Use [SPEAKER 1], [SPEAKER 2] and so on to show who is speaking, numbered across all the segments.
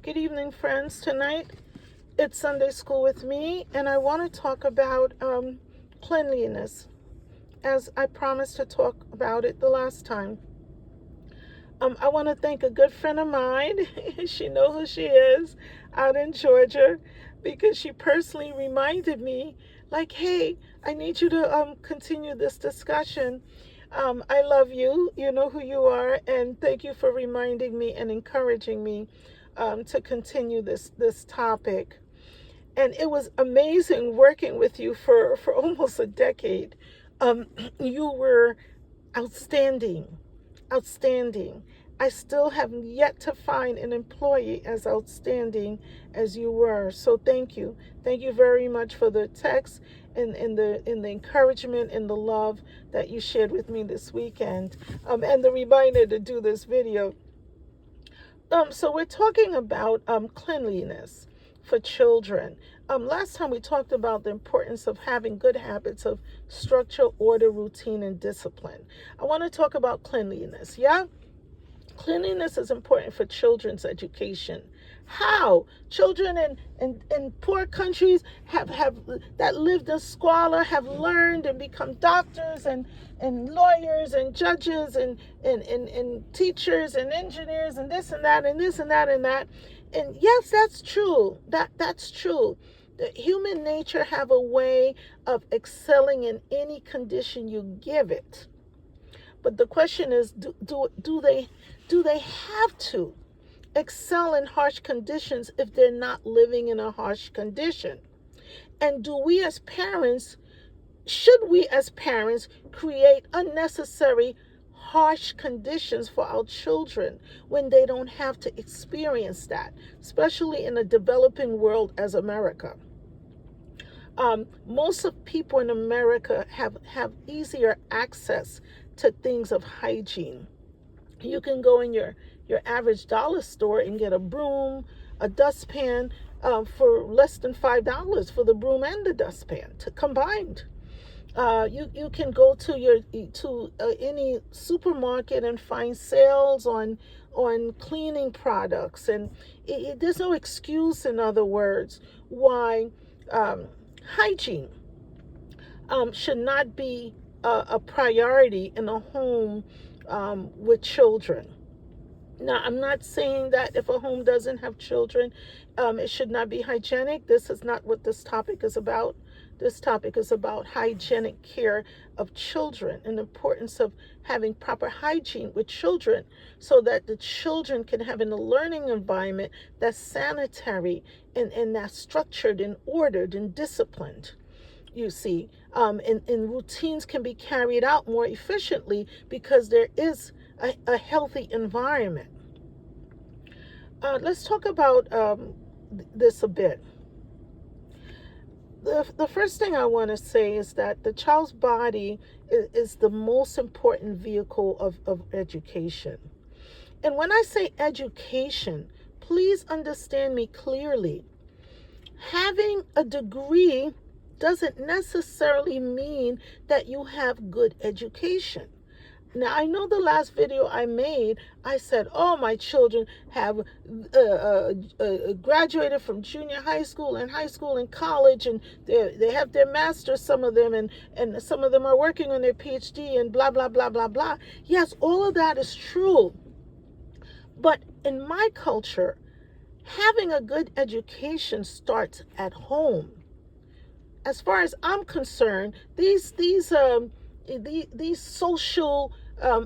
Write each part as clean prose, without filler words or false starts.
[SPEAKER 1] Good evening, friends. Tonight it's Sunday School with me, and I want to talk about cleanliness, as I promised to talk about it the last time. I want to thank a good friend of mine. She knows who she is out in Georgia, because she personally reminded me, like, hey, I need you to continue this discussion. I love you. You know who you are, and thank you for reminding me and encouraging me to continue this topic. And it was amazing working with you for almost a decade. You were outstanding, outstanding. I still have yet to find an employee as outstanding as you were. So thank you very much for the text and the encouragement and the love that you shared with me this weekend, and the reminder to do this video. So we're talking about cleanliness for children. Last time we talked about the importance of having good habits of structure, order, routine, and discipline. I want to talk about cleanliness. Yeah? Cleanliness is important for children's education. How? Children in poor countries have that lived in squalor have learned and become doctors and lawyers and judges and teachers and engineers and this and that and this and that and that. And yes, that's true. That's true. The human nature have a way of excelling in any condition you give it. But the question is, do they have to excel in harsh conditions if they're not living in a harsh condition? And should we as parents create unnecessary harsh conditions for our children when they don't have to experience that, especially in a developing world as America? Most of people in America have easier access to things of hygiene. You can go in your average dollar store and get a broom, a dustpan, for less than $5 for the broom and the dustpan combined. You can go to any supermarket and find sales on cleaning products, and there's no excuse, in other words, why hygiene should not be a priority in a home with children. Now, I'm not saying that if a home doesn't have children, it should not be hygienic. This is not what this topic is about. This topic is about hygienic care of children and the importance of having proper hygiene with children so that the children can have a learning environment that's sanitary and that's structured and ordered and disciplined. You see, and routines can be carried out more efficiently because there is a healthy environment. Let's talk about this a bit. The first thing I want to say is that the child's body is the most important vehicle of education. And when I say education, please understand me clearly. Having a degree doesn't necessarily mean that you have good education. Now, I know the last video I made, I said, oh, my children have graduated from junior high school and college, and they have their master's, some of them, and some of them are working on their PhD and blah, blah, blah, blah, blah. Yes, all of that is true. But in my culture, having a good education starts at home. As far as I'm concerned, these social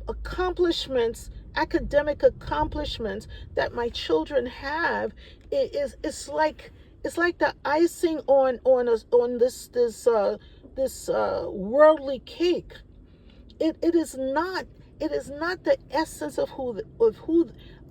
[SPEAKER 1] accomplishments, academic accomplishments that my children have, it's like the icing on this worldly cake. It is not the essence of who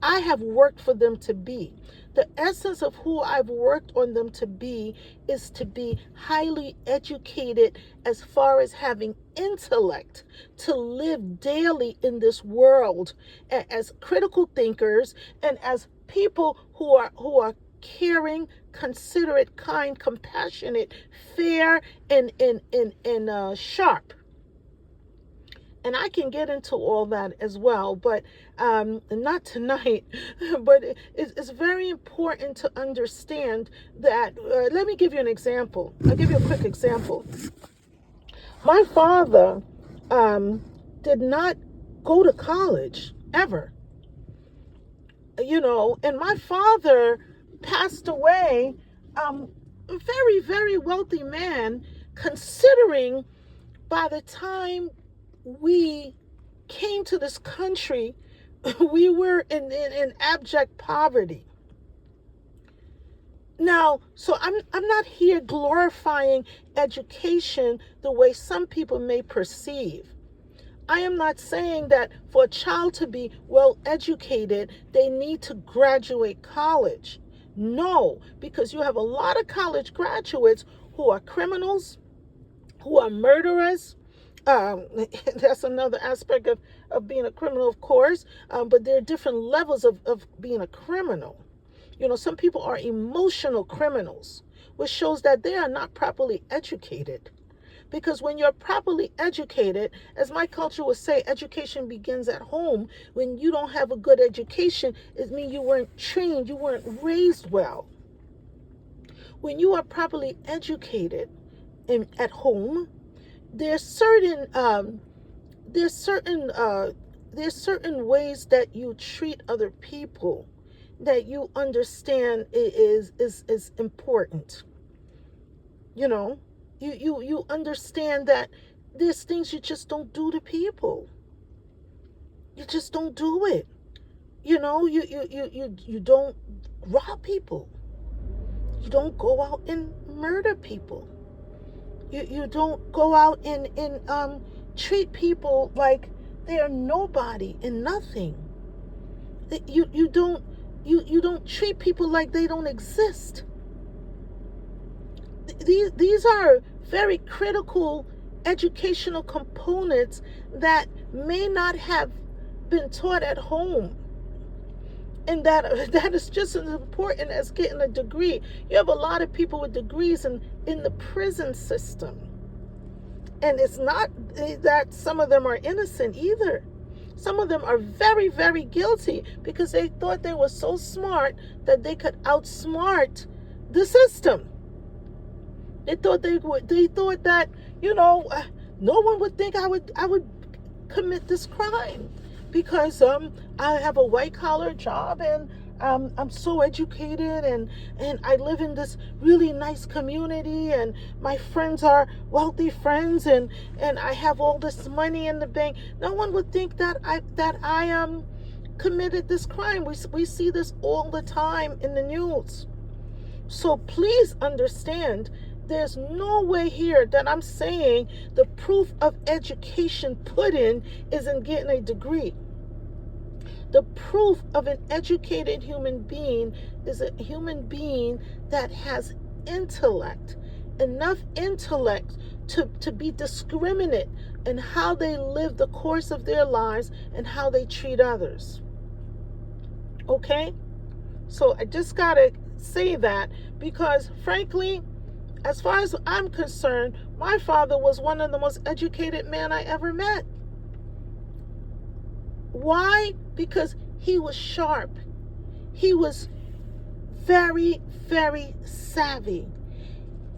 [SPEAKER 1] I have worked for them to be. The essence of who I've worked on them to be is to be highly educated as far as having intellect, to live daily in this world as critical thinkers and as people who are caring, considerate, kind, compassionate, fair, and sharp. And I can get into all that as well, but not tonight. But it's very important to understand that. Let me give you an example. I'll give you a quick example. My father did not go to college ever, and my father passed away, a very, very wealthy man, considering by the time we came to this country, we were in abject poverty. Now, so I'm not here glorifying education the way some people may perceive. I am not saying that for a child to be well educated, they need to graduate college. No, because you have a lot of college graduates who are criminals, who are murderers. That's another aspect of being a criminal, of course, but there are different levels of being a criminal. Some people are emotional criminals, which shows that they are not properly educated. Because when you're properly educated, as my culture would say, education begins at home. When you don't have a good education, it means you weren't trained, you weren't raised well. When you are properly educated at home, there's certain ways that you treat other people that you understand is important. You understand that there's things you just don't do to people. You just don't do it. You don't rob people. You don't go out and murder people. You don't go out and treat people like they're nobody and nothing. You don't treat people like they don't exist. These are very critical educational components that may not have been taught at home. And that is just as important as getting a degree. You have a lot of people with degrees in the prison system. And it's not that some of them are innocent either. Some of them are very, very guilty because they thought they were so smart that they could outsmart the system. They thought that, no one would think I would commit this crime because I have a white collar job and I'm so educated and I live in this really nice community and my friends are wealthy friends and I have all this money in the bank. No one would think that I committed this crime. We see this all the time in the news. So please understand, there's no way here that I'm saying the proof of education put in is in getting a degree. The proof of an educated human being is a human being that has intellect, enough intellect to be discriminate in how they live the course of their lives and how they treat others. Okay? So I just got to say that because, frankly, as far as I'm concerned, my father was one of the most educated men I ever met. Why? Because he was sharp. He was very, very savvy.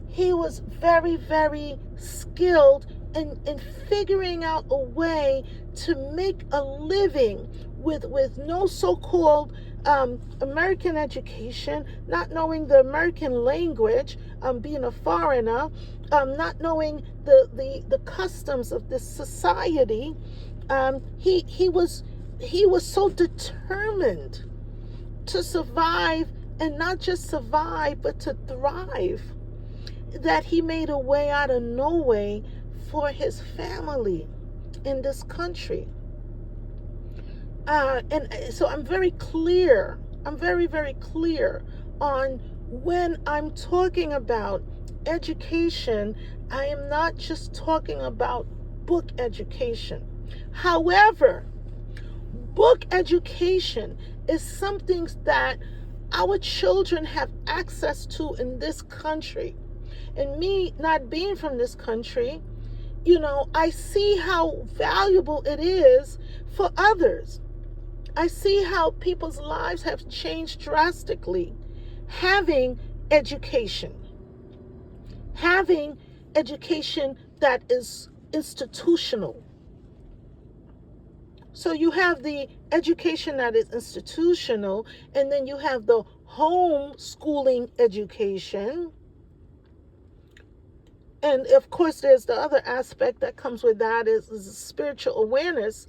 [SPEAKER 1] He was very, very skilled in figuring out a way to make a living with no so-called American education, not knowing the American language, being a foreigner, not knowing the customs of this society. He was so determined to survive, and not just survive, but to thrive, that he made a way out of no way for his family in this country. And so I'm very clear. I'm very, very clear on when I'm talking about education. I am not just talking about book education. However, book education is something that our children have access to in this country. And me not being from this country, I see how valuable it is for others. I see how people's lives have changed drastically having education. Having education that is institutional. So you have the education that is institutional, and then you have the homeschooling education. And of course, there's the other aspect that comes with that is spiritual awareness.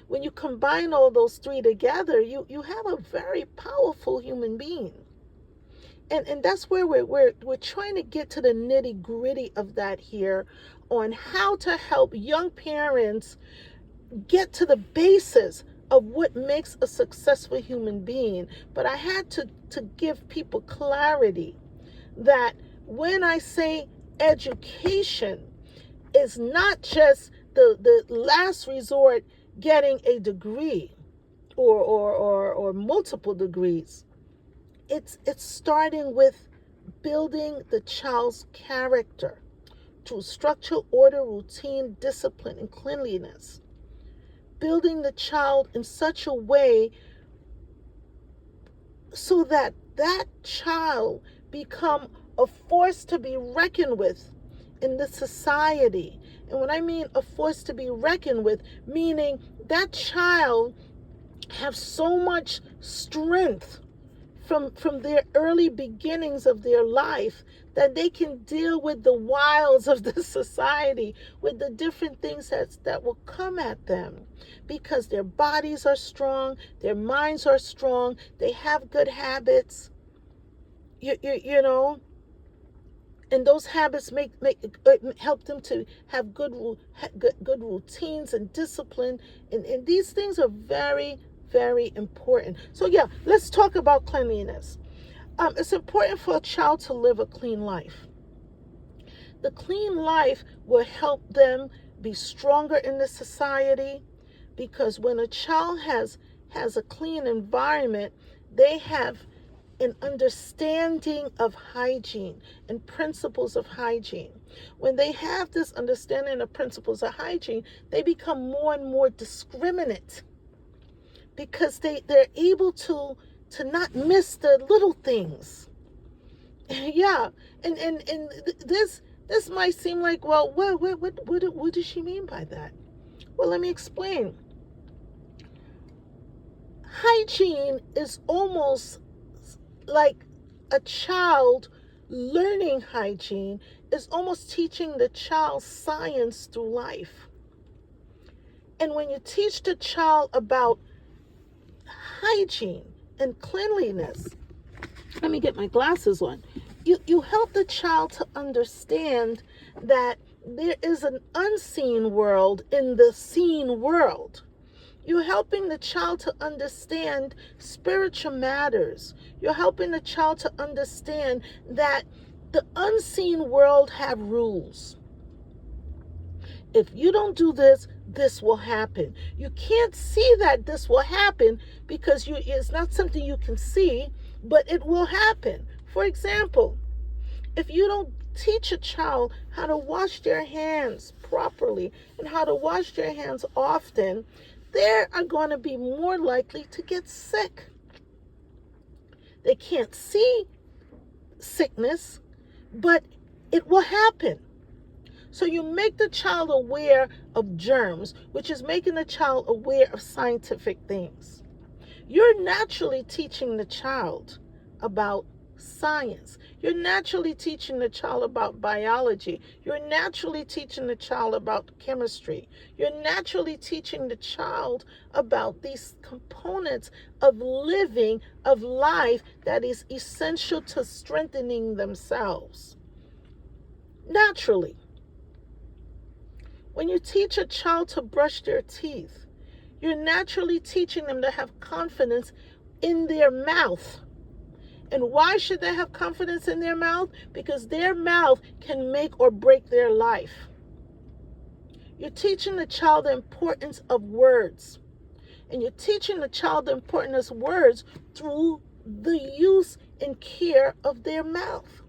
[SPEAKER 1] When you combine all those three together, you have a very powerful human being. And that's where we're trying to get to the nitty gritty of that here, on how to help young parents get to the basis of what makes a successful human being. But I had to give people clarity that when I say education, is not just the last resort getting a degree or multiple degrees. It's starting with building the child's character through structure, order, routine, discipline, and cleanliness. Building the child in such a way so that that child become a force to be reckoned with in the society. And when I mean a force to be reckoned with, meaning that child have so much strength from their early beginnings of their life that they can deal with the wiles of the society, with the different things that will come at them, because their bodies are strong, their minds are strong, they have good habits, you know, and those habits help them to have good routines and discipline, and these things are very, very important. So yeah, let's talk about cleanliness. It's important for a child to live a clean life. The clean life will help them be stronger in the society, because when a child has a clean environment, they have an understanding of hygiene and principles of hygiene. When they have this understanding of principles of hygiene, they become more and more discriminate, because they're able to not miss the little things. Yeah, and this might seem like, well, what does she mean by that? Well, let me explain. Hygiene is almost like a child learning hygiene is almost teaching the child science through life. And when you teach the child about hygiene and cleanliness, let me get my glasses on. You help the child to understand that there is an unseen world in the seen world. You're helping the child to understand spiritual matters. You're helping the child to understand that the unseen world have rules. If you don't do this, this will happen. You can't see that this will happen because it's not something you can see, but it will happen. For example, if you don't teach a child how to wash their hands properly and how to wash their hands often, they are going to be more likely to get sick. They can't see sickness, but it will happen. So you make the child aware of germs, which is making the child aware of scientific things. You're naturally teaching the child about science. You're naturally teaching the child about biology. You're naturally teaching the child about chemistry. You're naturally teaching the child about these components of living, of life, that is essential to strengthening themselves. Naturally. When you teach a child to brush their teeth, you're naturally teaching them to have confidence in their mouth. And why should they have confidence in their mouth? Because their mouth can make or break their life. You're teaching the child the importance of words. And you're teaching the child the importance of words through the use and care of their mouth.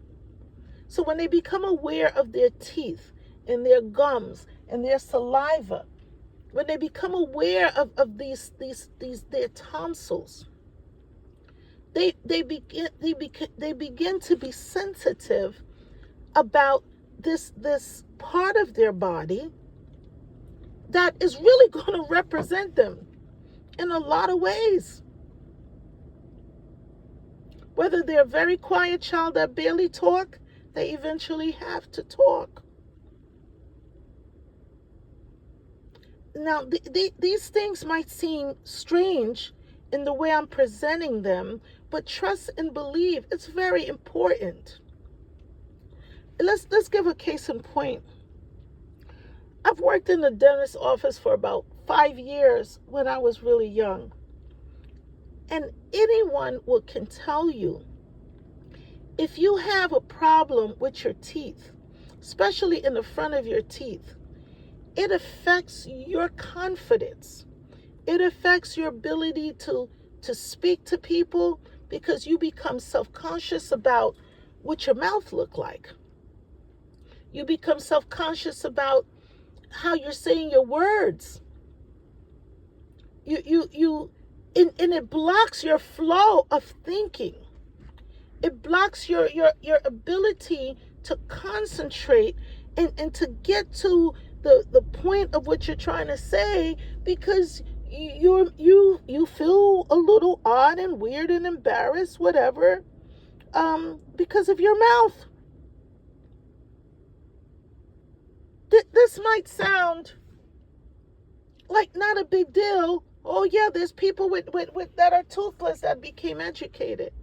[SPEAKER 1] So when they become aware of their teeth and their gums and their saliva, when they become aware of these their tonsils, they begin to be sensitive about this part of their body that is really going to represent them in a lot of ways. Whether they're a very quiet child that barely talk, they eventually have to talk. Now, these things might seem strange in the way I'm presenting them, but trust and believe, it's very important. Let's give a case in point. I've worked in the dentist's office for about 5 years when I was really young. And anyone can tell you, if you have a problem with your teeth, especially in the front of your teeth, it affects your confidence. It affects your ability to speak to people, because you become self-conscious about what your mouth look like. You become self-conscious about how you're saying your words. And it blocks your flow of thinking. It blocks your ability to concentrate and to get to the point of what you're trying to say, because you feel a little odd and weird and embarrassed, whatever, because of your mouth. This might sound like not a big deal. Oh yeah, there's people with that are toothless that became educated.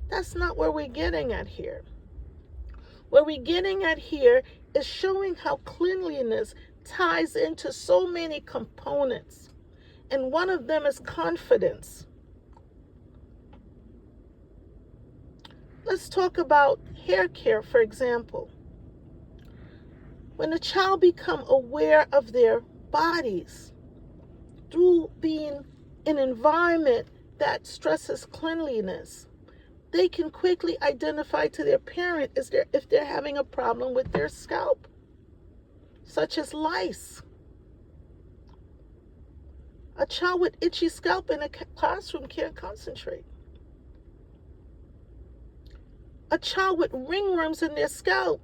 [SPEAKER 1] That's not where we're getting at here. Where we're getting at here is showing how cleanliness ties into so many components. And one of them is confidence. Let's talk about hair care, for example. When a child becomes aware of their bodies through being in an environment that stresses cleanliness, they can quickly identify to their parent if they're having a problem with their scalp, such as lice. A child with itchy scalp in a classroom can't concentrate. A child with ringworms in their scalp,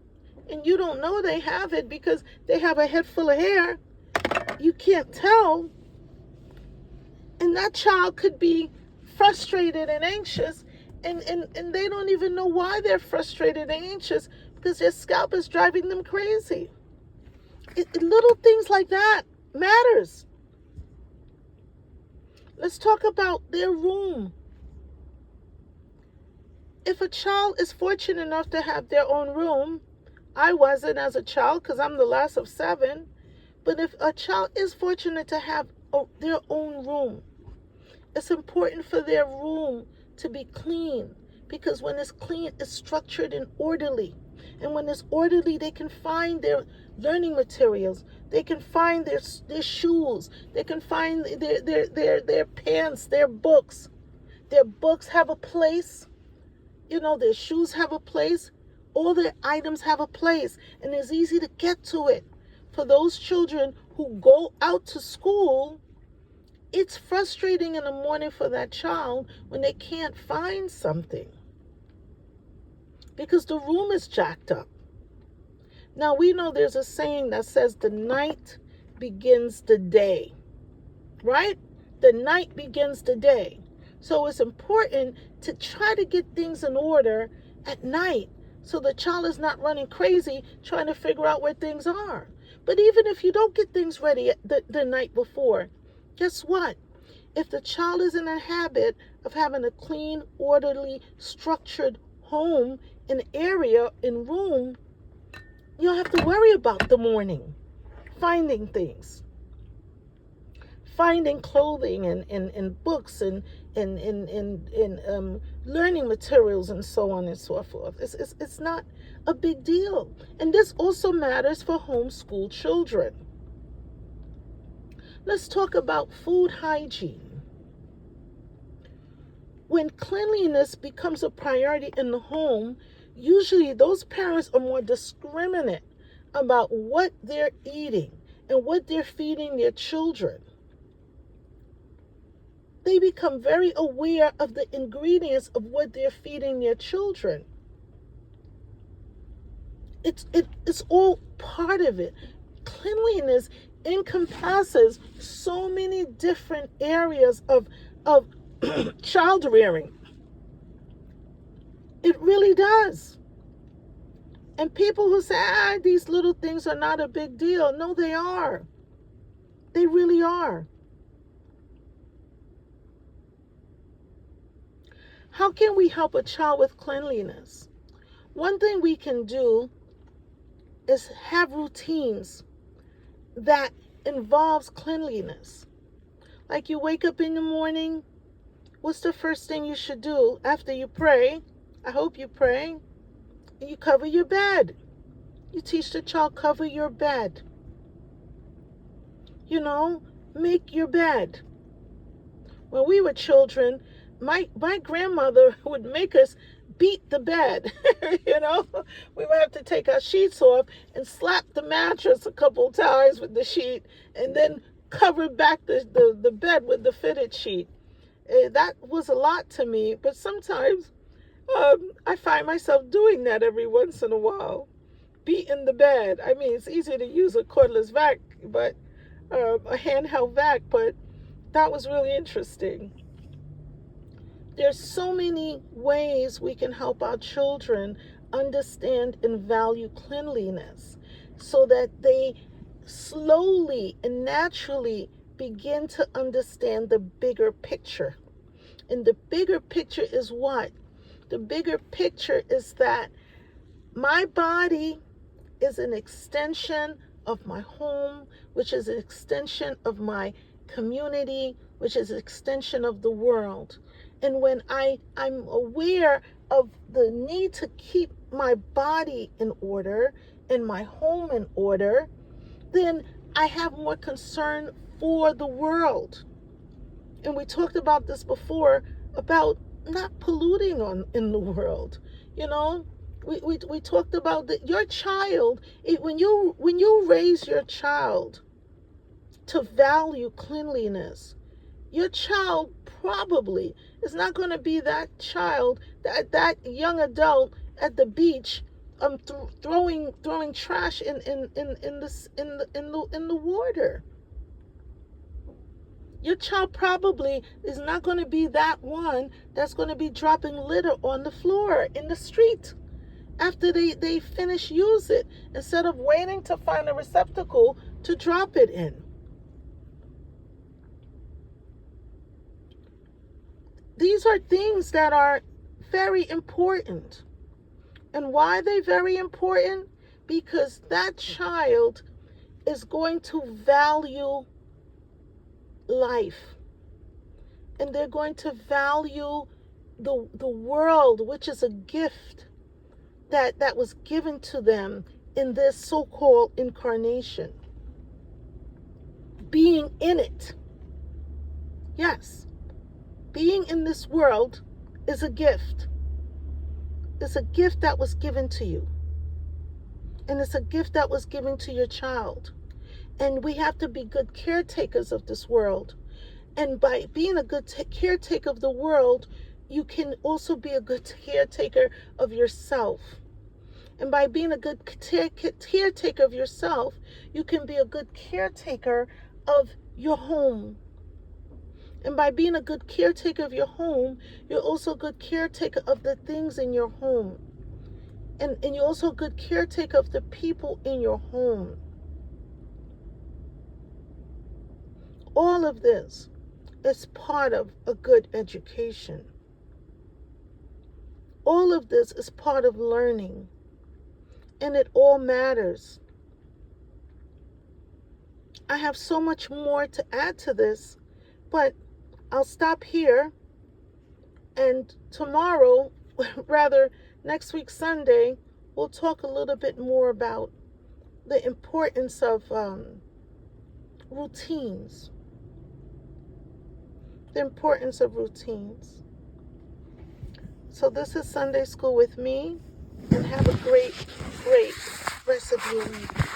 [SPEAKER 1] and you don't know they have it because they have a head full of hair, you can't tell. And that child could be frustrated and anxious, and they don't even know why they're frustrated and anxious, because their scalp is driving them crazy. Little things like that matters. Let's talk about their room. If a child is fortunate enough to have their own room, I wasn't as a child because I'm the last of 7, but if a child is fortunate to have their own room, it's important for their room to be clean, because when it's clean, it's structured and orderly. And when it's orderly, they can find their learning materials. They can find their shoes. They can find their pants, their books. Their books have a place. Their shoes have a place. All their items have a place. And it's easy to get to it. For those children who go out to school, it's frustrating in the morning for that child when they can't find something, because the room is jacked up. Now, we know there's a saying that says the night begins the day, right? The night begins the day. So it's important to try to get things in order at night, so the child is not running crazy trying to figure out where things are. But even if you don't get things ready the night before, guess what? If the child is in a habit of having a clean, orderly, structured home, an area, in room, you don't have to worry about the morning finding things, finding clothing and books and learning materials and so on and so forth. It's not a big deal. And this also matters for homeschool children. Let's talk about food hygiene. When cleanliness becomes a priority in the home, usually those parents are more discriminate about what they're eating and what they're feeding their children. They become very aware of the ingredients of what they're feeding their children. It's all part of it. Cleanliness encompasses so many different areas of child rearing. It really does. And people who say, these little things are not a big deal. No, they are. They really are. How can we help a child with cleanliness? One thing we can do is have routines that involves cleanliness. Like you wake up in the morning, what's the first thing you should do after you pray? I hope you pray. You cover your bed. You teach the child, cover your bed. Make your bed. When we were children, my grandmother would make us beat the bed. We would have to take our sheets off and slap the mattress a couple times with the sheet and then cover back the bed with the fitted sheet. That was a lot to me, but sometimes I find myself doing that every once in a while, beating the bed. I mean, it's easier to use a cordless vac, but a handheld vac, but that was really interesting. There's so many ways we can help our children understand and value cleanliness so that they slowly and naturally begin to understand the bigger picture. And the bigger picture is what? The bigger picture is that my body is an extension of my home, which is an extension of my community, which is an extension of the world. And when I'm aware of the need to keep my body in order and my home in order, then I have more concern for the world. And we talked about this before, about not polluting in the world. We talked about that your child, when you raise your child to value cleanliness, your child probably is not going to be that child, that young adult at the beach throwing trash in the water. Your child probably is not going to be that one that's going to be dropping litter on the floor in the street after they finish use it, instead of waiting to find a receptacle to drop it in. These are things that are very important. And why are they very important? Because that child is going to value life. And they're going to value the world, which is a gift that was given to them in this so-called incarnation. Being in it. Yes. Being in this world is a gift. It's a gift that was given to you. And it's a gift that was given to your child. And we have to be good caretakers of this world. And by being a good caretaker of the world, you can also be a good caretaker of yourself. And by being a good caretaker of yourself, you can be a good caretaker of your home. And by being a good caretaker of your home, you're also a good caretaker of the things in your home. And you're also a good caretaker of the people in your home. All of this is part of a good education. All of this is part of learning. And it all matters. I have so much more to add to this, but I'll stop here. And tomorrow, rather next week Sunday, we'll talk a little bit more about the importance of routines. The importance of routines. So this is Sunday School with me, and have a great, great rest of your week.